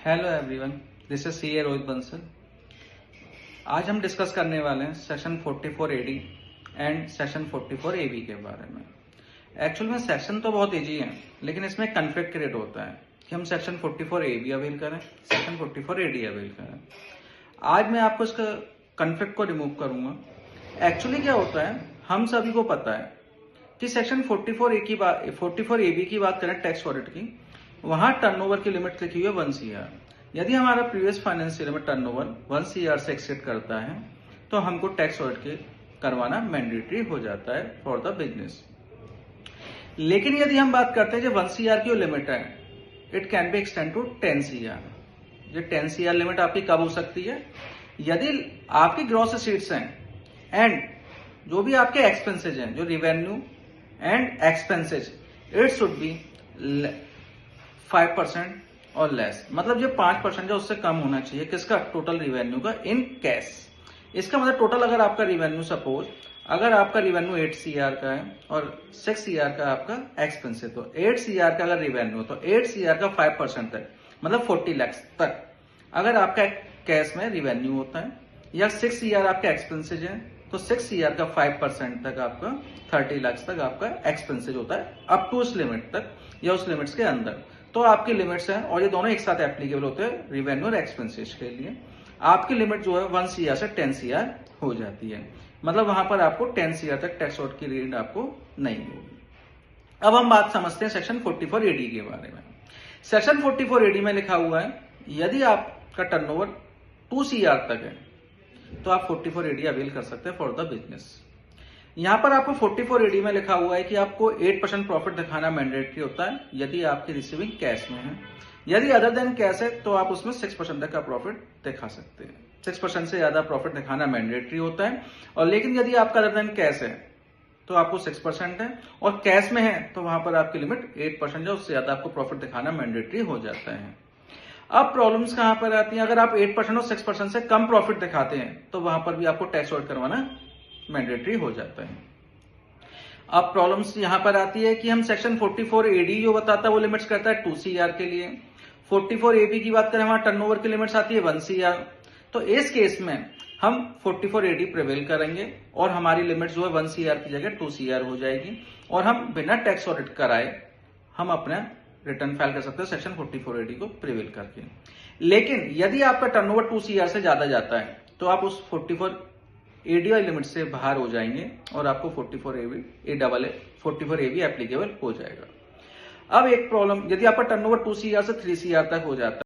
Hello everyone, this is CA Rohit Bansal. आज हम discuss करने वाले हैं section 44 AD and section 44 AB के बारे में। एक्चुअल में सेक्शन तो बहुत इजी है, लेकिन इसमें कन्फ्लिक्ट क्रिएट होता है कि हम सेक्शन 44 एबी अवेल करें, सेक्शन 44 एडी अवेल करें। आज मैं आपको इसका कन्फ्लिक्ट को रिमूव करूंगा। एक्चुअली क्या होता है, हम सभी को पता है कि सेक्शन 44 एबी की बात करें टैक्स ऑडिट की, वहां टर्नओवर की लिमिट लिखी हुई है 1 CR। यदि हमारा प्रीवियस फाइनेंशियल में टर्नओवर 1 CR से एक्सीड करता है तो हमको टैक्स ऑडिट करवाना मैंडेटरी हो जाता है फॉर द बिजनेस। लेकिन यदि हम बात करते हैं जो 1 CR की लिमिट है, it can be extend to 10 CR। ये 10 CR लिमिट आपकी कब हो सकती है? यदि आपकी ग्रॉस रिसीट्स हैं एंड जो भी आपके एक्सपेंसेज हैं, जो revenue and expenses, it should be 5% और लेस। मतलब जो 5% है उससे कम होना चाहिए किसका? टोटल रिवेन्यू का इन कैश। इसका मतलब टोटल अगर आपका रिवेन्यू, सपोज अगर आपका रिवेन्यू 8 CR का है और 6 CR का आपका एक्सपेंस है, तो 8 CR का अगर रिवेन्यू तो 8 CR का 5% तक, मतलब 40 लाख तक अगर आपका कैश में रिवेन्यू होता है, या 6 CR आपका एक्सपेंसेज है तो 6 CR का 5% तक आपका 30 लाख तक आपका एक्सपेंसेज होता है, अप टू उस लिमिट तक या उस लिमिट्स के अंदर। तो आपकी लिमिट्स हैं और ये दोनों एक साथ एप्लीकेबल होते हैं रिवेन्यू और एक्सपेंसेस के लिए। आपकी लिमिट जो है 1 CR से 10 CR हो जाती है, मतलब वहां पर आपको 10 CR तक टैक्स आउट की रेट आपको नहीं होगी। अब हम बात समझते हैं सेक्शन 44 एडी के बारे में। सेक्शन 44 एडी में लिखा हुआ है, यदि आपका टर्नओवर 2 CR तक है तो आप 44 एडी अवेल कर सकते हैं फॉर द बिजनेस। यहां पर आपको 44 एडी में लिखा हुआ है कि आपको 8% प्रॉफिट दिखाना मैंडेटरी होता है यदि आपकी रिसीविंग कैश में है। यदि अदर देन कैश है तो आप उसमें 6% तक का प्रॉफिट दिखा सकते हैं। 6% से ज्यादा प्रॉफिट दिखाना मैंडेटरी होता है। और लेकिन यदि आपका अदर देन कैश है तो आपको 6% है, और कैश में है तो वहां पर आपकी लिमिट 8% है, उससे ज्यादा आपको प्रॉफिट दिखाना मैंडेटरी हो जाता है। अब प्रॉब्लम्स कहां पर आती हैं? अगर आप 8% और 6% से कम प्रॉफिट दिखाते हैं तो वहां पर भी आपको टैक्स आउट करवाना मैंडेटरी हो जाता है। अब प्रॉब्लम्स यहां पर आती है कि हम सेक्शन 44 एडी जो बताता है वो लिमिट्स करता है 2 CR के लिए। 44 एबी की बात करें, वहां टर्नओवर की लिमिट्स आती है 1 CR। तो इस केस में हम 44 एडी प्रिवेल करेंगे और हमारी लिमिट जो है 1 CR की जगह 2 CR हो जाएगी, और हम बिना टैक्स ऑडिट कराए हम अपना रिटर्न फाइल कर सकते हैं सेक्शन 44 एडी को प्रिवेल करके। लेकिन यदि आपका टर्नओवर 2 CR से ज्यादा जाता है तो आप उस 44 एडीआई लिमिट से बाहर हो जाएंगे और आपको 44 एबी एप्लीकेबल हो जाएगा। अब एक प्रॉब्लम, यदि आपका टर्नओवर 2 CR से 3 CR तक हो जाता है